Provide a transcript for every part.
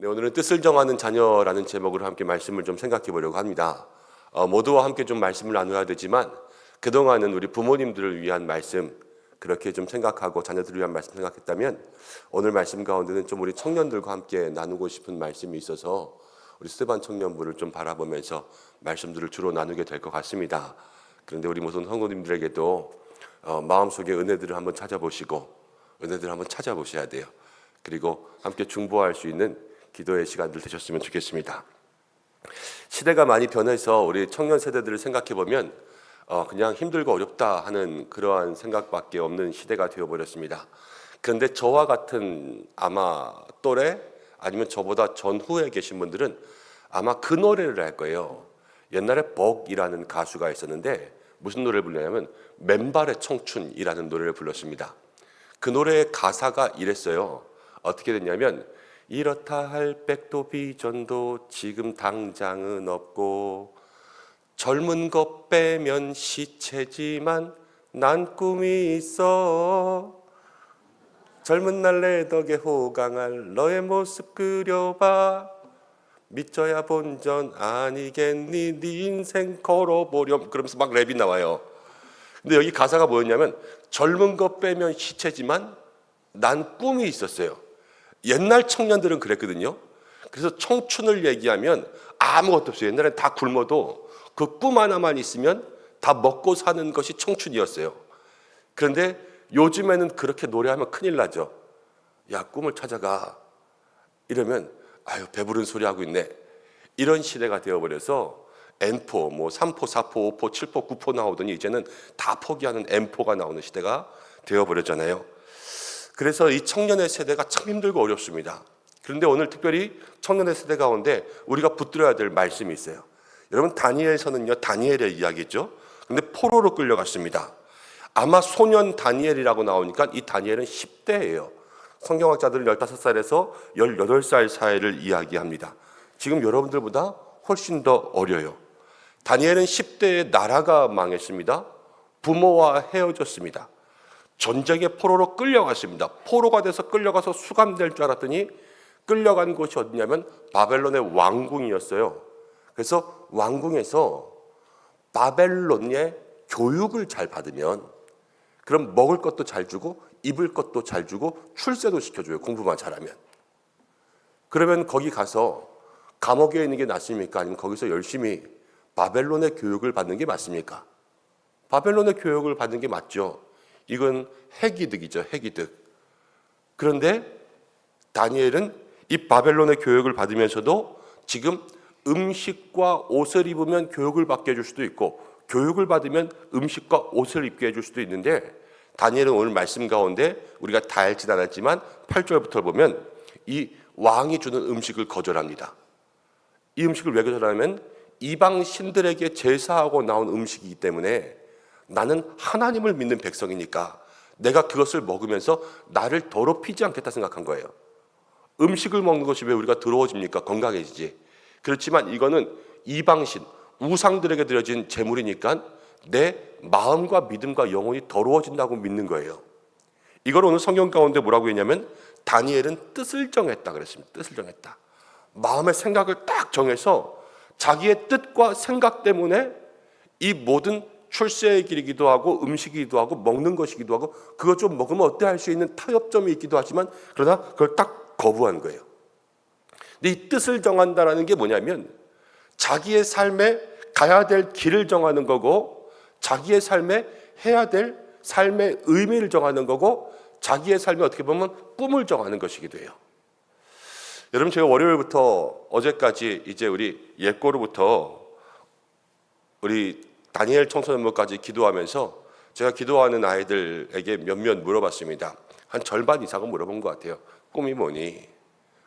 네, 오늘은 뜻을 정하는 자녀라는 제목으로 함께 말씀을 좀 생각해 보려고 합니다. 모두와 함께 좀 말씀을 나눠야 되지만 그동안은 우리 부모님들을 위한 말씀 그렇게 좀 생각하고 자녀들을 위한 말씀 생각했다면 오늘 말씀 가운데는 좀 우리 청년들과 함께 나누고 싶은 말씀이 있어서 우리 스테반 청년부를 좀 바라보면서 말씀들을 주로 나누게 될 것 같습니다. 그런데 우리 모든 성도님들에게도 마음속에 은혜들을 한번 찾아보시고 은혜들을 한번 찾아보셔야 돼요. 그리고 함께 중보할 수 있는 기도의 시간들 되셨으면 좋겠습니다. 시대가 많이 변해서 우리 청년 세대들을 생각해 보면 그냥 힘들고 어렵다 하는 그러한 생각밖에 없는 시대가 되어버렸습니다. 그런데 저와 같은 아마 또래 아니면 저보다 전후에 계신 분들은 아마 그 노래를 알 거예요. 옛날에 벅이라는 가수가 있었는데 무슨 노래를 불렀냐면 맨발의 청춘이라는 노래를 불렀습니다. 그 노래의 가사가 이랬어요. 어떻게 됐냐면 이렇다 할 백도 비전도 지금 당장은 없고 젊은 것 빼면 시체지만 난 꿈이 있어 젊은 날 내 덕에 호강할 너의 모습 그려봐 믿져야 본전 아니겠니 네 인생 걸어보렴 그러면서 막 랩이 나와요. 근데 여기 가사가 뭐였냐면 젊은 것 빼면 시체지만 난 꿈이 있었어요. 옛날 청년들은 그랬거든요. 그래서 청춘을 얘기하면 아무것도 없어요. 옛날엔 다 굶어도 그 꿈 하나만 있으면 다 먹고 사는 것이 청춘이었어요. 그런데 요즘에는 그렇게 노래하면 큰일 나죠. 야, 꿈을 찾아가. 이러면 아유, 배부른 소리 하고 있네. 이런 시대가 되어버려서 N포, 뭐 3포, 4포, 5포, 7포, 9포 나오더니 이제는 다 포기하는 M포가 나오는 시대가 되어버렸잖아요. 그래서 이 청년의 세대가 참 힘들고 어렵습니다. 그런데 오늘 특별히 청년의 세대 가운데 우리가 붙들어야 될 말씀이 있어요. 여러분 다니엘서는요, 다니엘의 이야기죠. 근데 포로로 끌려갔습니다. 아마 소년 다니엘이라고 나오니까 이 다니엘은 10대예요. 성경학자들은 15살에서 18살 사이를 이야기합니다. 지금 여러분들보다 훨씬 더 어려요. 다니엘은 10대에 나라가 망했습니다. 부모와 헤어졌습니다. 전쟁의 포로로 끌려갔습니다. 포로가 돼서 끌려가서 수감될 줄 알았더니 끌려간 곳이 어디냐면 바벨론의 왕궁이었어요. 그래서 왕궁에서 바벨론의 교육을 잘 받으면 그럼 먹을 것도 잘 주고 입을 것도 잘 주고 출세도 시켜줘요. 공부만 잘하면. 그러면 거기 가서 감옥에 있는 게 낫습니까? 아니면 거기서 열심히 바벨론의 교육을 받는 게 맞습니까? 바벨론의 교육을 받는 게 맞죠. 이건 핵이득이죠. 핵이득. 그런데 다니엘은 이 바벨론의 교육을 받으면서도 지금 음식과 옷을 입으면 교육을 받게 해줄 수도 있고 교육을 받으면 음식과 옷을 입게 해줄 수도 있는데 다니엘은 오늘 말씀 가운데 우리가 다 읽진 않았지만 8절부터 보면 이 왕이 주는 음식을 거절합니다. 이 음식을 왜 거절하냐면 이방 신들에게 제사하고 나온 음식이기 때문에 나는 하나님을 믿는 백성이니까 내가 그것을 먹으면서 나를 더럽히지 않겠다 생각한 거예요. 음식을 먹는 것이 왜 우리가 더러워집니까? 건강해지지. 그렇지만 이거는 이방신, 우상들에게 드려진 제물이니까 내 마음과 믿음과 영혼이 더러워진다고 믿는 거예요. 이걸 오늘 성경 가운데 뭐라고 했냐면 다니엘은 뜻을 정했다 그랬습니다. 뜻을 정했다. 마음의 생각을 딱 정해서 자기의 뜻과 생각 때문에 이 모든 출세의 길이기도 하고 음식이기도 하고 먹는 것이기도 하고 그거 좀 먹으면 어때 할 수 있는 타협점이 있기도 하지만 그러나 그걸 딱 거부한 거예요. 근데 이 뜻을 정한다라는 게 뭐냐면 자기의 삶에 가야 될 길을 정하는 거고 자기의 삶에 해야 될 삶의 의미를 정하는 거고 자기의 삶에 어떻게 보면 꿈을 정하는 것이기도 해요. 여러분 제가 월요일부터 어제까지 이제 우리 옛거로부터 우리 다니엘 청소년부까지 기도하면서 제가 기도하는 아이들에게 몇몇 물어봤습니다. 한 절반 이상은 물어본 것 같아요. 꿈이 뭐니?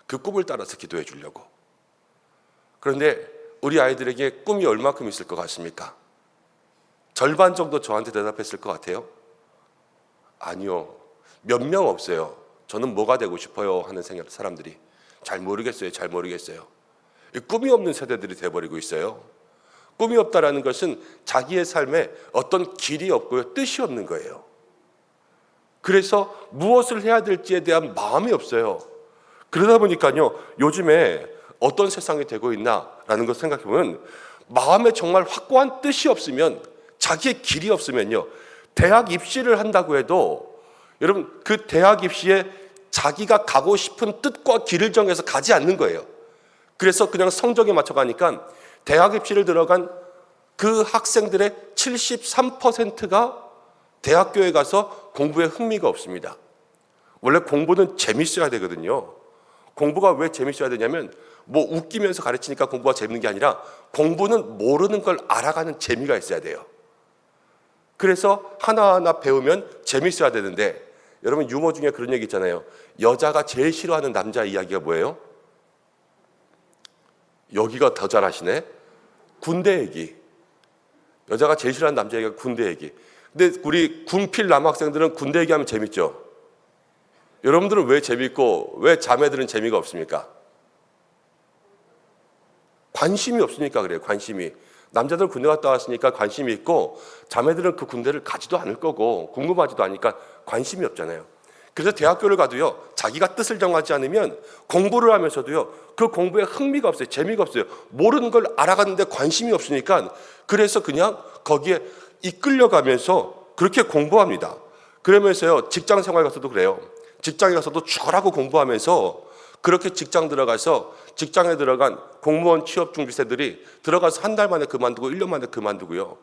그 꿈을 따라서 기도해 주려고. 그런데 우리 아이들에게 꿈이 얼마큼 있을 것 같습니까? 절반 정도 저한테 대답했을 것 같아요? 아니요. 몇 명 없어요. 저는 뭐가 되고 싶어요 하는 사람들이. 잘 모르겠어요. 잘 모르겠어요. 꿈이 없는 세대들이 돼버리고 있어요. 꿈이 없다라는 것은 자기의 삶에 어떤 길이 없고요. 뜻이 없는 거예요. 그래서 무엇을 해야 될지에 대한 마음이 없어요. 그러다 보니까요, 요즘에 어떤 세상이 되고 있나라는 것을 생각해 보면 마음에 정말 확고한 뜻이 없으면, 자기의 길이 없으면요, 대학 입시를 한다고 해도 여러분 그 대학 입시에 자기가 가고 싶은 뜻과 길을 정해서 가지 않는 거예요. 그래서 그냥 성적에 맞춰 가니까 대학 입시를 들어간 그 학생들의 73%가 대학교에 가서 공부에 흥미가 없습니다. 원래 공부는 재밌어야 되거든요. 공부가 왜 재밌어야 되냐면 뭐 웃기면서 가르치니까 공부가 재밌는 게 아니라 공부는 모르는 걸 알아가는 재미가 있어야 돼요. 그래서 하나하나 배우면 재밌어야 되는데, 여러분 유머 중에 그런 얘기 있잖아요. 여자가 제일 싫어하는 남자 이야기가 뭐예요? 여기가 더 잘하시네. 군대 얘기. 여자가 제일 싫어하는 남자 얘기가 군대 얘기. 근데 우리 군필 남학생들은 군대 얘기하면 재밌죠. 여러분들은 왜 재밌고 왜 자매들은 재미가 없습니까? 관심이 없으니까 그래요. 관심이. 남자들은 군대 갔다 왔으니까 관심이 있고, 자매들은 그 군대를 가지도 않을 거고 궁금하지도 않으니까 관심이 없잖아요. 그래서 대학교를 가도요, 자기가 뜻을 정하지 않으면 공부를 하면서도요, 그 공부에 흥미가 없어요. 재미가 없어요. 모르는 걸 알아가는데 관심이 없으니까, 그래서 그냥 거기에 이끌려가면서 그렇게 공부합니다. 그러면서요, 직장 생활 가서도 그래요. 직장에 가서도 죽어라고 공부하면서 그렇게 직장 들어가서, 직장에 들어간 공무원 취업 준비생들이 들어가서 한 달 만에 그만두고 1년 만에 그만두고요.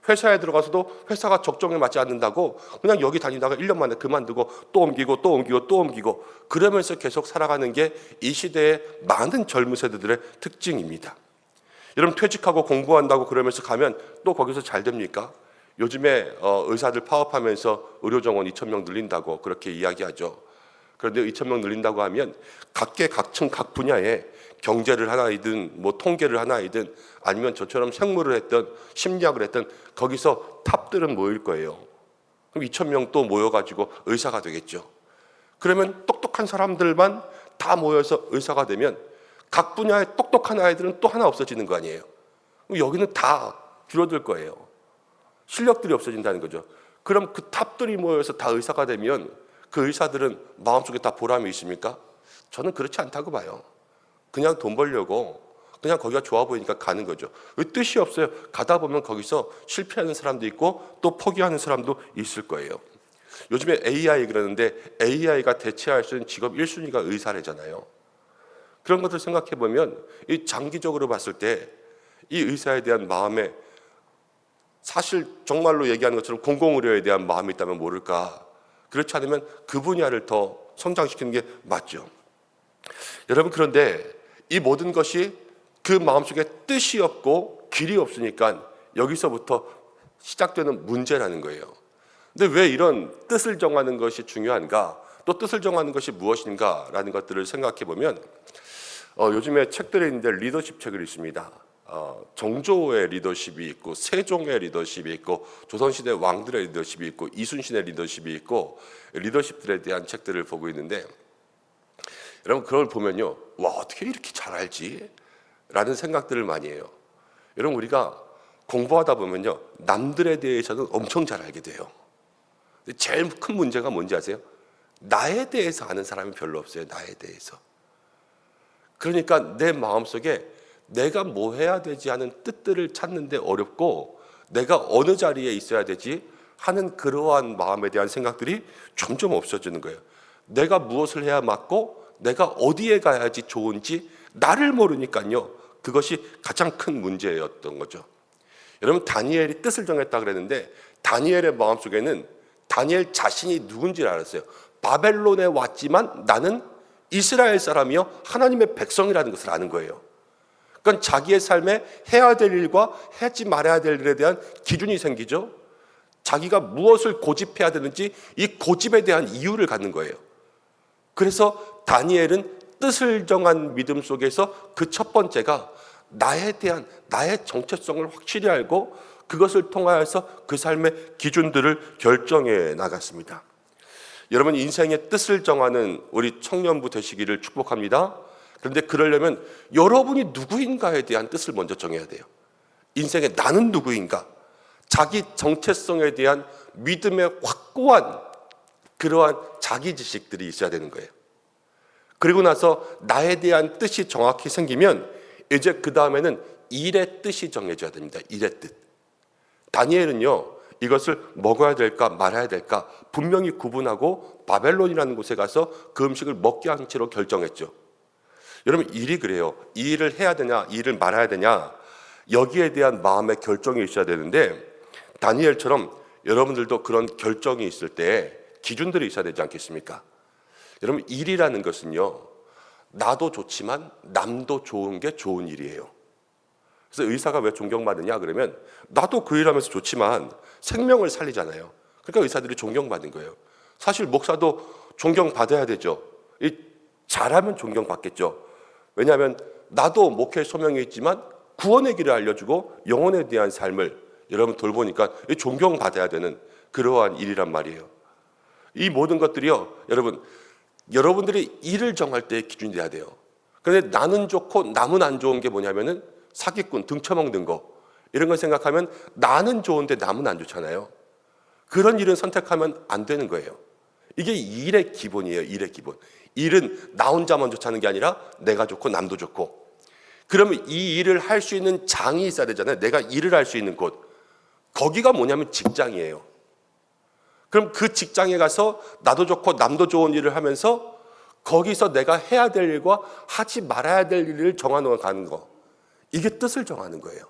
회사에 들어가서도 회사가 적정에 맞지 않는다고 그냥 여기 다니다가 1년 만에 그만두고 또 옮기고 또 옮기고 또 옮기고, 그러면서 계속 살아가는 게 이 시대의 많은 젊은 세대들의 특징입니다. 여러분 퇴직하고 공부한다고 그러면서 가면 또 거기서 잘 됩니까? 요즘에 의사들 파업하면서 의료정원 2,000명 늘린다고 그렇게 이야기하죠. 그런데 2,000명 늘린다고 하면 각계 각층 각 분야에 경제를 하나이든 뭐 통계를 하나이든 아니면 저처럼 생물을 했던 심리학을 했던 거기서 탑들은 모일 거예요. 그럼 2,000명 또 모여가지고 의사가 되겠죠. 그러면 똑똑한 사람들만 다 모여서 의사가 되면 각 분야의 똑똑한 아이들은 또 하나 없어지는 거 아니에요. 그럼 여기는 다 줄어들 거예요. 실력들이 없어진다는 거죠. 그럼 그 탑들이 모여서 다 의사가 되면 그 의사들은 마음속에 다 보람이 있습니까? 저는 그렇지 않다고 봐요. 그냥 돈 벌려고 그냥 거기가 좋아 보이니까 가는 거죠. 왜 뜻이 없어요? 가다 보면 거기서 실패하는 사람도 있고 또 포기하는 사람도 있을 거예요. 요즘에 AI 그러는데 AI가 대체할 수 있는 직업 1순위가 의사래잖아요. 그런 것들 생각해 보면 이 장기적으로 봤을 때 이 의사에 대한 마음에, 사실 정말로 얘기하는 것처럼 공공의료에 대한 마음이 있다면 모를까. 그렇지 않으면 그 분야를 더 성장시키는 게 맞죠. 여러분, 그런데 이 모든 것이 그 마음속에 뜻이 없고 길이 없으니까 여기서부터 시작되는 문제라는 거예요. 근데 왜 이런 뜻을 정하는 것이 중요한가? 또 뜻을 정하는 것이 무엇인가? 라는 것들을 생각해 보면 요즘에 책들에 있는데 리더십 책을 있습니다. 정조의 리더십이 있고 세종의 리더십이 있고 조선시대 왕들의 리더십이 있고 이순신의 리더십이 있고 리더십들에 대한 책들을 보고 있는데, 여러분 그걸 보면요, 와 어떻게 이렇게 잘 알지? 라는 생각들을 많이 해요. 여러분 우리가 공부하다 보면요, 남들에 대해서는 엄청 잘 알게 돼요. 근데 제일 큰 문제가 뭔지 아세요? 나에 대해서 아는 사람이 별로 없어요. 나에 대해서. 그러니까 내 마음속에 내가 뭐 해야 되지 하는 뜻들을 찾는데 어렵고, 내가 어느 자리에 있어야 되지 하는 그러한 마음에 대한 생각들이 점점 없어지는 거예요. 내가 무엇을 해야 맞고 내가 어디에 가야지 좋은지 나를 모르니까요, 그것이 가장 큰 문제였던 거죠. 여러분 다니엘이 뜻을 정했다 그랬는데 다니엘의 마음속에는 다니엘 자신이 누군지를 알았어요. 바벨론에 왔지만 나는 이스라엘 사람이요 하나님의 백성이라는 것을 아는 거예요. 그러니까 자기의 삶에 해야 될 일과 하지 말아야 될 일에 대한 기준이 생기죠. 자기가 무엇을 고집해야 되는지 이 고집에 대한 이유를 갖는 거예요. 그래서 다니엘은 뜻을 정한 믿음 속에서 그 첫 번째가 나에 대한 나의 정체성을 확실히 알고 그것을 통하여서 그 삶의 기준들을 결정해 나갔습니다. 여러분 인생의 뜻을 정하는 우리 청년부 되시기를 축복합니다. 그런데 그러려면 여러분이 누구인가에 대한 뜻을 먼저 정해야 돼요. 인생의 나는 누구인가, 자기 정체성에 대한 믿음의 확고한 그러한 자기 지식들이 있어야 되는 거예요. 그리고 나서 나에 대한 뜻이 정확히 생기면 이제 그 다음에는 일의 뜻이 정해져야 됩니다. 일의 뜻. 다니엘은요, 이것을 먹어야 될까 말아야 될까 분명히 구분하고 바벨론이라는 곳에 가서 그 음식을 먹게 한 채로 결정했죠. 여러분, 일이 그래요. 이 일을 해야 되냐, 이 일을 말아야 되냐, 여기에 대한 마음의 결정이 있어야 되는데, 다니엘처럼 여러분들도 그런 결정이 있을 때 기준들이 있어야 되지 않겠습니까? 여러분, 일이라는 것은요, 나도 좋지만 남도 좋은 게 좋은 일이에요. 그래서 의사가 왜 존경받느냐 그러면 나도 그 일하면서 좋지만 생명을 살리잖아요. 그러니까 의사들이 존경받는 거예요. 사실 목사도 존경받아야 되죠. 잘하면 존경받겠죠. 왜냐하면 나도 목회 소명이 있지만 구원의 길을 알려주고 영혼에 대한 삶을 여러분 돌보니까 존경받아야 되는 그러한 일이란 말이에요. 이 모든 것들이요, 여러분들이 일을 정할 때의 기준이 돼야 돼요. 그런데 나는 좋고 남은 안 좋은 게 뭐냐면은 사기꾼, 등쳐먹는 거, 이런 걸 생각하면 나는 좋은데 남은 안 좋잖아요. 그런 일은 선택하면 안 되는 거예요. 이게 일의 기본이에요. 일의 기본. 일은 나 혼자만 좋다는 게 아니라 내가 좋고 남도 좋고. 그러면 이 일을 할 수 있는 장이 있어야 되잖아요. 내가 일을 할 수 있는 곳. 거기가 뭐냐면 직장이에요. 그럼 그 직장에 가서 나도 좋고 남도 좋은 일을 하면서 거기서 내가 해야 될 일과 하지 말아야 될 일을 정하는 가는 거. 이게 뜻을 정하는 거예요.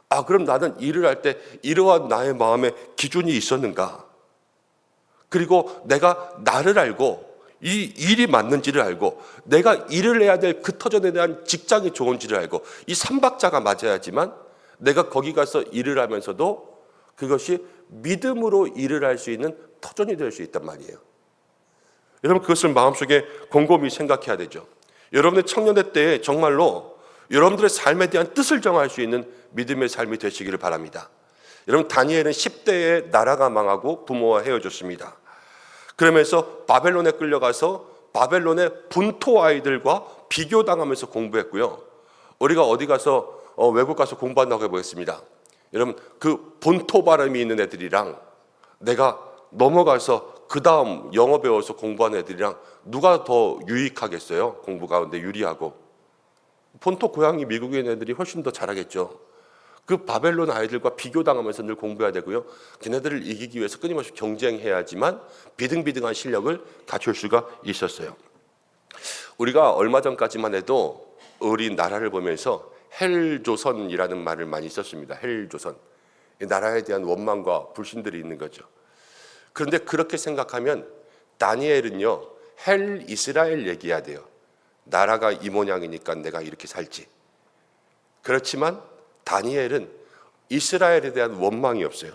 아, 그럼 나는 일을 할 때 이러한 나의 마음에 기준이 있었는가? 그리고 내가 나를 알고 이 일이 맞는지를 알고 내가 일을 해야 될 그 터전에 대한 직장이 좋은지를 알고 이 삼박자가 맞아야지만 내가 거기 가서 일을 하면서도 그것이 믿음으로 일을 할 수 있는 터전이 될 수 있단 말이에요. 여러분, 그것을 마음속에 곰곰이 생각해야 되죠. 여러분의 청년의 때에 정말로 여러분들의 삶에 대한 뜻을 정할 수 있는 믿음의 삶이 되시기를 바랍니다. 여러분, 다니엘은 10대에 나라가 망하고 부모와 헤어졌습니다. 그러면서 바벨론에 끌려가서 바벨론의 분토 아이들과 비교당하면서 공부했고요. 우리가 어디 가서 외국 가서 공부한다고 해보겠습니다. 여러분, 그 본토 발음이 있는 애들이랑 내가 넘어가서 그 다음 영어 배워서 공부하는 애들이랑 누가 더 유익하겠어요? 공부 가운데 유리하고. 본토 고향이 미국인 애들이 훨씬 더 잘하겠죠. 그 바벨론 아이들과 비교당하면서 늘 공부해야 되고요. 걔네들을 이기기 위해서 끊임없이 경쟁해야지만 비등비등한 실력을 갖출 수가 있었어요. 우리가 얼마 전까지만 해도 우리 나라를 보면서 헬조선이라는 말을 많이 썼습니다. 헬조선. 나라에 대한 원망과 불신들이 있는 거죠. 그런데 그렇게 생각하면 다니엘은요, 헬 이스라엘 얘기해야 돼요. 나라가 이 모양이니까 내가 이렇게 살지. 그렇지만 다니엘은 이스라엘에 대한 원망이 없어요.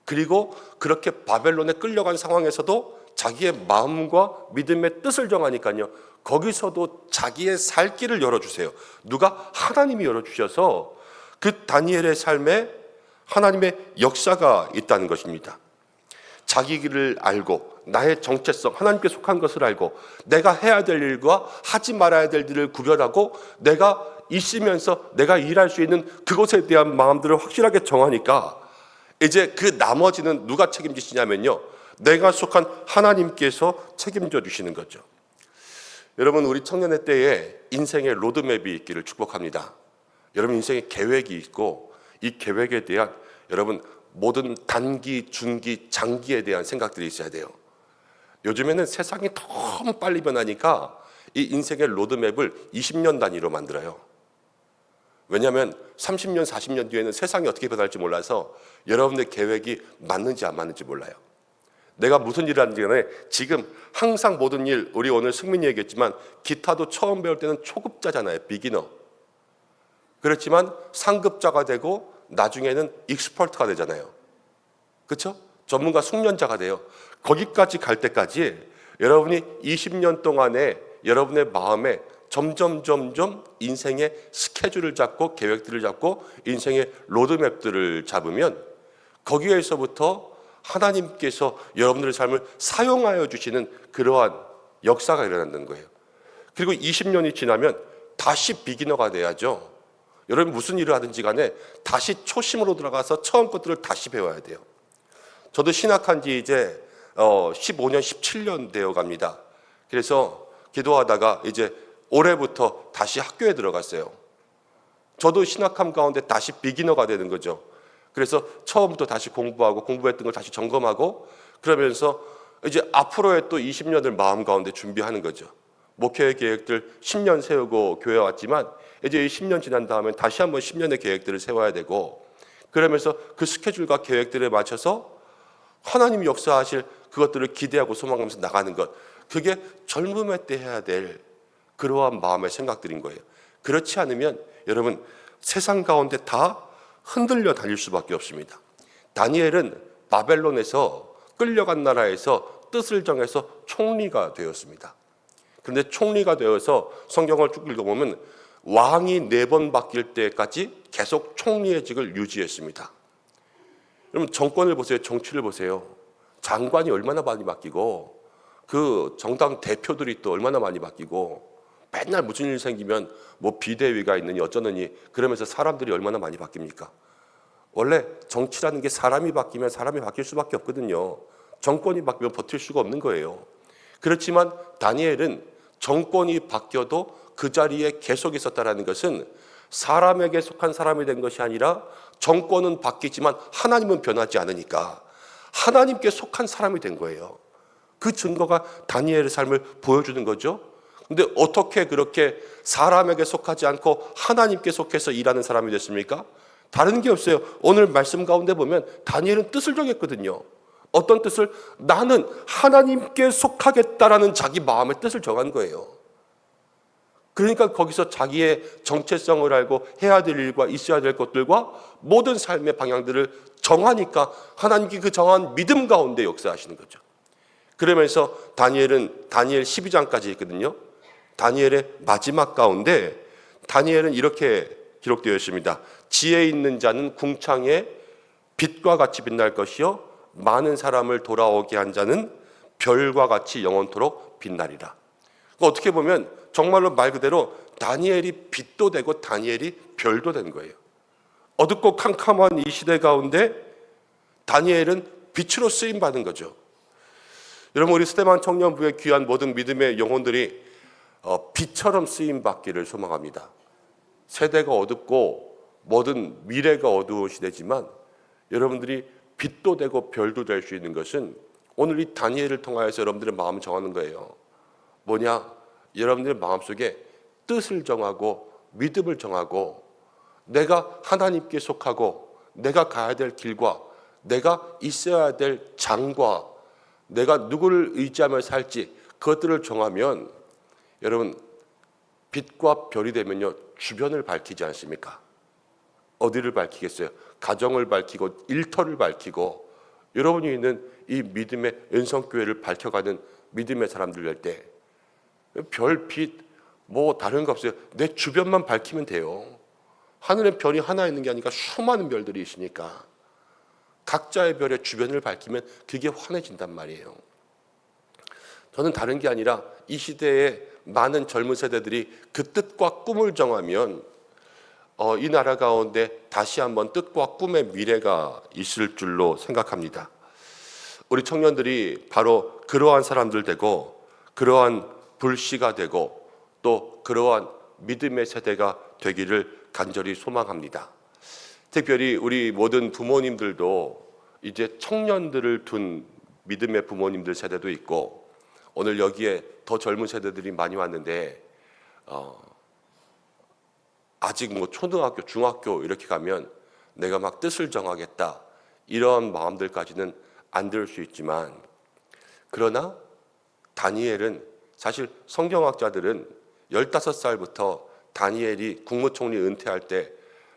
그리고 그렇게 바벨론에 끌려간 상황에서도 자기의 마음과 믿음의 뜻을 정하니까요, 거기서도 자기의 살 길을 열어주세요. 누가? 하나님이 열어주셔서 그 다니엘의 삶에 하나님의 역사가 있다는 것입니다. 자기 길을 알고 나의 정체성, 하나님께 속한 것을 알고 내가 해야 될 일과 하지 말아야 될 일을 구별하고 내가 있으면서 내가 일할 수 있는 그것에 대한 마음들을 확실하게 정하니까 이제 그 나머지는 누가 책임지시냐면요, 내가 속한 하나님께서 책임져 주시는 거죠. 여러분, 우리 청년의 때에 인생의 로드맵이 있기를 축복합니다. 여러분, 인생의 계획이 있고 이 계획에 대한 여러분 모든 단기, 중기, 장기에 대한 생각들이 있어야 돼요. 요즘에는 세상이 너무 빨리 변하니까 이 인생의 로드맵을 20년 단위로 만들어요. 왜냐하면 30년, 40년 뒤에는 세상이 어떻게 변할지 몰라서 여러분의 계획이 맞는지 안 맞는지 몰라요. 내가 무슨 일을 하는지 간에 지금 항상 모든 일, 우리 오늘 승민이 얘기했지만 기타도 처음 배울 때는 초급자잖아요. 비기너. 그렇지만 상급자가 되고 나중에는 익스퍼트가 되잖아요. 그렇죠? 전문가 숙련자가 돼요. 거기까지 갈 때까지 여러분이 20년 동안에 여러분의 마음에 점점 인생의 스케줄을 잡고 계획들을 잡고 인생의 로드맵들을 잡으면 거기에서부터 하나님께서 여러분들의 삶을 사용하여 주시는 그러한 역사가 일어난다는 거예요. 그리고 20년이 지나면 다시 비기너가 돼야죠. 여러분 무슨 일을 하든지 간에 다시 초심으로 들어가서 처음 것들을 다시 배워야 돼요. 저도 신학한 지 이제 15년, 17년 되어 갑니다. 그래서 기도하다가 이제 올해부터 다시 학교에 들어갔어요. 저도 신학함 가운데 다시 비기너가 되는 거죠. 그래서 처음부터 다시 공부하고 공부했던 걸 다시 점검하고 그러면서 이제 앞으로의 또 20년을 마음 가운데 준비하는 거죠. 목회 계획들 10년 세우고 교회 왔지만 이제 이 10년 지난 다음에 다시 한번 10년의 계획들을 세워야 되고 그러면서 그 스케줄과 계획들에 맞춰서 하나님이 역사하실 그것들을 기대하고 소망하면서 나가는 것. 그게 젊음의 때 해야 될 그러한 마음의 생각들인 거예요. 그렇지 않으면 여러분 세상 가운데 다 흔들려 다닐 수밖에 없습니다. 다니엘은 바벨론에서 끌려간 나라에서 뜻을 정해서 총리가 되었습니다. 그런데 총리가 되어서 성경을 쭉 읽어보면 왕이 4번 바뀔 때까지 계속 총리의 직을 유지했습니다. 여러분 정권을 보세요. 정치를 보세요. 장관이 얼마나 많이 바뀌고 그 정당 대표들이 또 얼마나 많이 바뀌고 맨날 무슨 일 생기면 뭐 비대위가 있느니 어쩌느니 그러면서 사람들이 얼마나 많이 바뀝니까? 원래 정치라는 게 사람이 바뀌면 사람이 바뀔 수밖에 없거든요. 정권이 바뀌면 버틸 수가 없는 거예요. 그렇지만 다니엘은 정권이 바뀌어도 그 자리에 계속 있었다는 것은 사람에게 속한 사람이 된 것이 아니라 정권은 바뀌지만 하나님은 변하지 않으니까 하나님께 속한 사람이 된 거예요. 그 증거가 다니엘의 삶을 보여주는 거죠. 근데 어떻게 그렇게 사람에게 속하지 않고 하나님께 속해서 일하는 사람이 됐습니까? 다른 게 없어요. 오늘 말씀 가운데 보면 다니엘은 뜻을 정했거든요. 어떤 뜻을? 나는 하나님께 속하겠다라는 자기 마음의 뜻을 정한 거예요. 그러니까 거기서 자기의 정체성을 알고 해야 될 일과 있어야 될 것들과 모든 삶의 방향들을 정하니까 하나님께 그 정한 믿음 가운데 역사하시는 거죠. 그러면서 다니엘은 다니엘 12장까지 있거든요. 다니엘의 마지막 가운데 다니엘은 이렇게 기록되어 있습니다. 지혜 있는 자는 궁창에 빛과 같이 빛날 것이요 많은 사람을 돌아오게 한 자는 별과 같이 영원토록 빛나리라. 어떻게 보면 정말로 말 그대로 다니엘이 빛도 되고 다니엘이 별도 된 거예요. 어둡고 캄캄한 이 시대 가운데 다니엘은 빛으로 쓰임 받은 거죠. 여러분 우리 스데반 청년부의 귀한 모든 믿음의 영혼들이 빛처럼 쓰임 받기를 소망합니다. 세대가 어둡고 모든 미래가 어두운 시대지만 여러분들이 빛도 되고 별도 될 수 있는 것은 오늘 이 다니엘을 통하여서 여러분들의 마음을 정하는 거예요. 뭐냐? 여러분들의 마음속에 뜻을 정하고 믿음을 정하고 내가 하나님께 속하고 내가 가야 될 길과 내가 있어야 될 장과 내가 누구를 의지하며 살지 그것들을 정하면 여러분 빛과 별이 되면요 주변을 밝히지 않습니까? 어디를 밝히겠어요? 가정을 밝히고 일터를 밝히고 여러분이 있는 이 믿음의 은성교회를 밝혀가는 믿음의 사람들 될 때 별, 빛, 뭐 다른 거 없어요. 내 주변만 밝히면 돼요. 하늘에 별이 하나 있는 게 아니라 수많은 별들이 있으니까 각자의 별의 주변을 밝히면 그게 환해진단 말이에요. 저는 다른 게 아니라 이 시대에 많은 젊은 세대들이 그 뜻과 꿈을 정하면 이 나라 가운데 다시 한번 뜻과 꿈의 미래가 있을 줄로 생각합니다. 우리 청년들이 바로 그러한 사람들 되고 그러한 불씨가 되고 또 그러한 믿음의 세대가 되기를 간절히 소망합니다. 특별히 우리 모든 부모님들도 이제 청년들을 둔 믿음의 부모님들 세대도 있고 오늘 여기에 더 젊은 세대들이 많이 왔는데 아직 뭐 초등학교, 중학교 이렇게 가면 내가 막 뜻을 정하겠다 이런 마음들까지는 안 들 수 있지만 그러나 다니엘은 사실 성경학자들은 15살부터 다니엘이 국무총리 은퇴할 때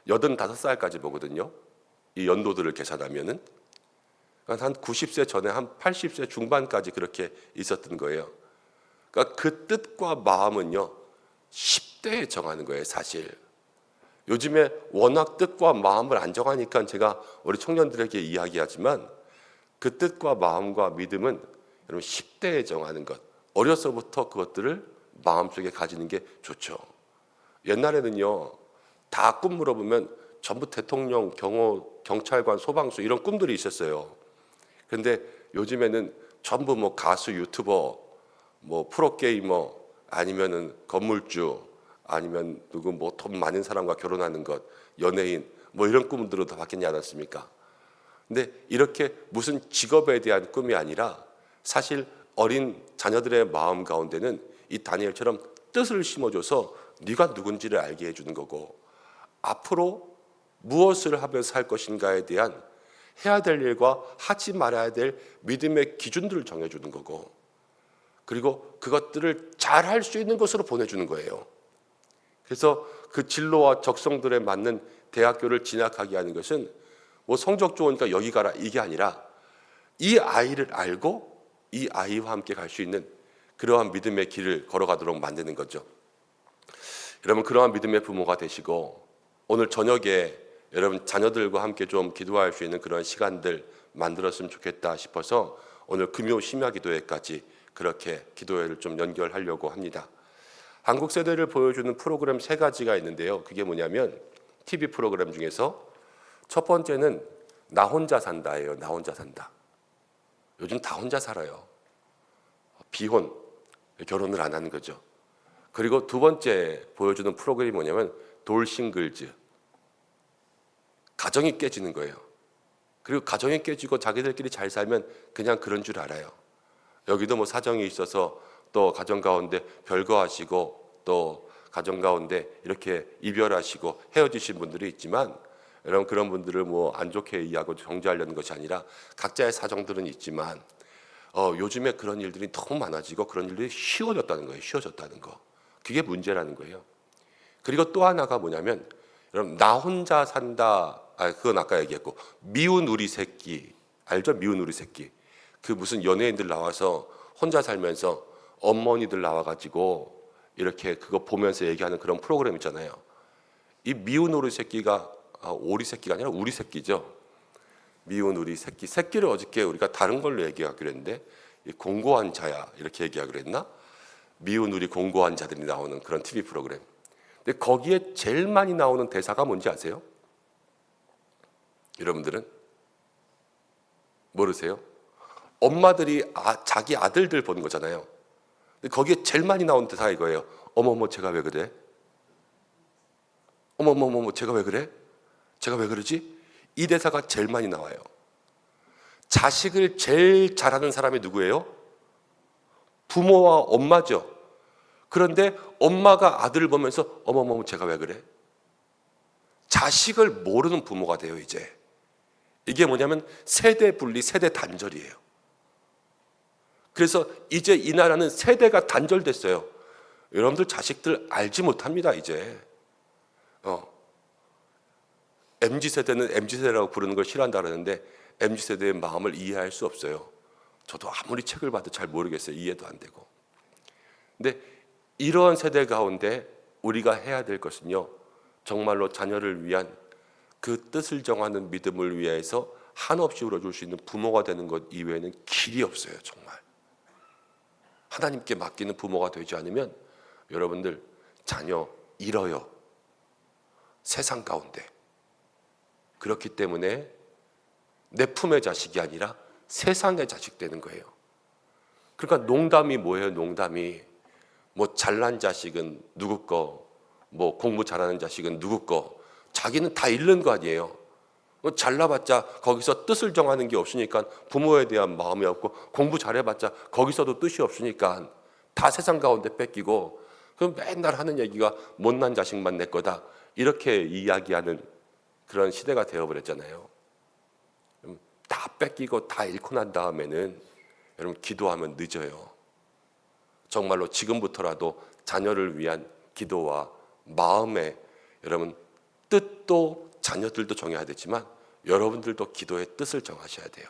85살까지 보거든요. 이 연도들을 계산하면은 한 90세 전에 한 80세 중반까지 그렇게 있었던 거예요. 그러니까 그 뜻과 마음은요 10대에 정하는 거예요. 사실 요즘에 워낙 뜻과 마음을 안 정하니까 제가 우리 청년들에게 이야기하지만 그 뜻과 마음과 믿음은 여러분 10대에 정하는 것, 어려서부터 그것들을 마음속에 가지는 게 좋죠. 옛날에는요 다 꿈 물어보면 전부 대통령, 경찰관, 소방수 이런 꿈들이 있었어요. 그런데 요즘에는 전부 뭐 가수, 유튜버, 뭐 프로게이머 아니면은 건물주, 아니면 누구 뭐 돈 많은 사람과 결혼하는 것, 연예인, 뭐 이런 꿈들로 다 바뀌지 않았습니까? 근데 이렇게 무슨 직업에 대한 꿈이 아니라 사실 어린 자녀들의 마음 가운데는 이 다니엘처럼 뜻을 심어줘서 네가 누군지를 알게 해주는 거고, 앞으로 무엇을 하며 살 것인가에 대한 해야 될 일과 하지 말아야 될 믿음의 기준들을 정해주는 거고, 그리고 그것들을 잘 할 수 있는 곳으로 보내주는 거예요. 그래서 그 진로와 적성들에 맞는 대학교를 진학하게 하는 것은 뭐 성적 좋으니까 여기 가라 이게 아니라 이 아이를 알고 이 아이와 함께 갈 수 있는 그러한 믿음의 길을 걸어가도록 만드는 거죠. 여러분, 그러한 믿음의 부모가 되시고 오늘 저녁에 여러분 자녀들과 함께 좀 기도할 수 있는 그런 시간들 만들었으면 좋겠다 싶어서 오늘 금요 심야 기도회까지 그렇게 기도회를 좀 연결하려고 합니다. 한국 세대를 보여주는 프로그램 3가지가 있는데요. 그게 뭐냐면 TV 프로그램 중에서 첫 번째는 나 혼자 산다예요. 나 혼자 산다. 요즘 다 혼자 살아요. 비혼, 결혼을 안 하는 거죠. 그리고 두 번째 보여주는 프로그램이 뭐냐면 돌싱글즈. 가정이 깨지는 거예요. 그리고 가정이 깨지고 자기들끼리 잘 살면 그냥 그런 줄 알아요. 여기도 뭐 사정이 있어서 또 가정 가운데 별거하시고 또 가정 가운데 이렇게 이별하시고 헤어지신 분들이 있지만, 여러분 그런 분들을 뭐 안 좋게 이해하고 정죄하려는 것이 아니라 각자의 사정들은 있지만 요즘에 그런 일들이 너무 많아지고 그런 일들이 쉬워졌다는 거예요. 쉬워졌다는 거. 그게 문제라는 거예요. 그리고 또 하나가 뭐냐면 여러분 나 혼자 산다. 그건 아까 얘기했고, 미운 우리 새끼 알죠? 미운 우리 새끼. 그 무슨 연예인들 나와서 혼자 살면서 어머니들 나와가지고 이렇게 그거 보면서 얘기하는 그런 프로그램 있잖아요. 이 미운 우리 새끼가 오리 새끼가 아니라 우리 새끼죠. 미운 우리 새끼. 새끼를 어저께 우리가 다른 걸로 얘기하기로 했는데 공고한 자야 이렇게 얘기하기로 했나? 미운 우리 공고한 자들이 나오는 그런 TV 프로그램. 근데 거기에 제일 많이 나오는 대사가 뭔지 아세요? 여러분들은 모르세요? 엄마들이 자기 아들들 보는 거잖아요. 근데 거기에 제일 많이 나오는 대사가 이거예요. 어머머 제가 왜 그래? 어머머머 제가 왜 그래? 제가 왜 그러지? 이 대사가 제일 많이 나와요. 자식을 제일 잘하는 사람이 누구예요? 부모와 엄마죠. 그런데 엄마가 아들을 보면서 어머머머 제가 왜 그래? 자식을 모르는 부모가 돼요 이제. 이게 뭐냐면 세대 분리, 세대 단절이에요. 그래서 이제 이 나라는 세대가 단절됐어요. 여러분들 자식들 알지 못합니다 이제. MZ세대는 MZ세대라고 부르는 걸 싫어한다 그러는데 MZ세대의 마음을 이해할 수 없어요. 저도 아무리 책을 봐도 잘 모르겠어요. 이해도 안 되고. 근데 이러한 세대 가운데 우리가 해야 될 것은요, 정말로 자녀를 위한 그 뜻을 정하는 믿음을 위해서 한없이 울어줄 수 있는 부모가 되는 것 이외에는 길이 없어요. 정말 하나님께 맡기는 부모가 되지 않으면 여러분들 자녀 잃어요. 세상 가운데. 그렇기 때문에 내 품의 자식이 아니라 세상의 자식 되는 거예요. 그러니까 농담이 뭐예요? 농담이 뭐 잘난 자식은 누구 거, 뭐 공부 잘하는 자식은 누구 거. 자기는 다 잃는 거 아니에요. 잘나봤자 거기서 뜻을 정하는 게 없으니까 부모에 대한 마음이 없고, 공부 잘해봤자 거기서도 뜻이 없으니까 다 세상 가운데 뺏기고, 그럼 맨날 하는 얘기가 못난 자식만 내 거다 이렇게 이야기하는 그런 시대가 되어버렸잖아요. 다 뺏기고 다 잃고 난 다음에는 여러분 기도하면 늦어요. 정말로 지금부터라도 자녀를 위한 기도와 마음의 여러분 뜻도 자녀들도 정해야 되지만 여러분들도 기도의 뜻을 정하셔야 돼요.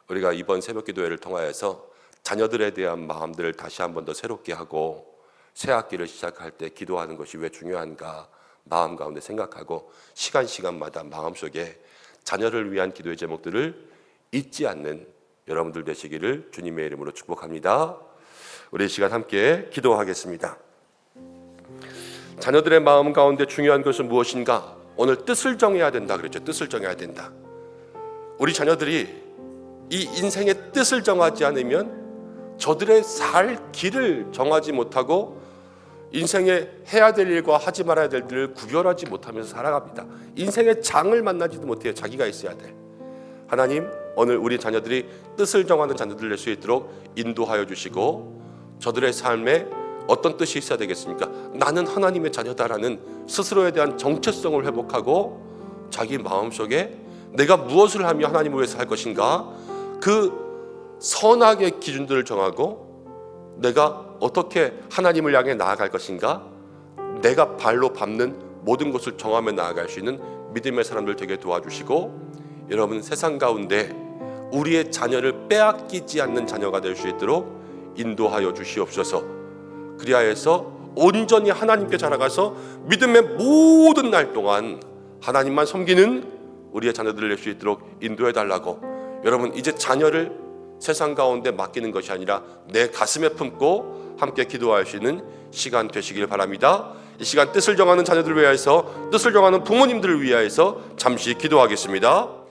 우리가 이번 새벽 기도회를 통하여서 자녀들에 대한 마음들을 다시 한번 더 새롭게 하고, 새 학기를 시작할 때 기도하는 것이 왜 중요한가 마음 가운데 생각하고, 시간마다 마음속에 자녀를 위한 기도의 제목들을 잊지 않는 여러분들 되시기를 주님의 이름으로 축복합니다. 우리 이 시간 함께 기도하겠습니다. 자녀들의 마음 가운데 중요한 것은 무엇인가? 오늘 뜻을 정해야 된다 그랬죠. 뜻을 정해야 된다. 우리 자녀들이 이 인생의 뜻을 정하지 않으면 저들의 살 길을 정하지 못하고 인생에 해야 될 일과 하지 말아야 될 일을 구별하지 못하면서 살아갑니다. 인생의 장을 만나지도 못해요. 자기가 있어야 돼. 하나님, 오늘 우리 자녀들이 뜻을 정하는 자녀들 될 수 있도록 인도하여 주시고, 저들의 삶에 어떤 뜻이 있어야 되겠습니까? 나는 하나님의 자녀다라는 스스로에 대한 정체성을 회복하고, 자기 마음속에 내가 무엇을 하며 하나님을 위해서 할 것인가, 그 선악의 기준들을 정하고 내가 어떻게 하나님을 향해 나아갈 것인가, 내가 발로 밟는 모든 것을 정하며 나아갈 수 있는 믿음의 사람들 되게 도와주시고, 여러분 세상 가운데 우리의 자녀를 빼앗기지 않는 자녀가 될 수 있도록 인도하여 주시옵소서. 그리하여서 온전히 하나님께 자라가서 믿음의 모든 날 동안 하나님만 섬기는 우리의 자녀들을 낼 수 있도록 인도해 달라고. 여러분, 이제 자녀를 세상 가운데 맡기는 것이 아니라 내 가슴에 품고 함께 기도할 수 있는 시간 되시길 바랍니다. 이 시간 뜻을 정하는 자녀들을 위하여서, 뜻을 정하는 부모님들을 위하여서 잠시 기도하겠습니다.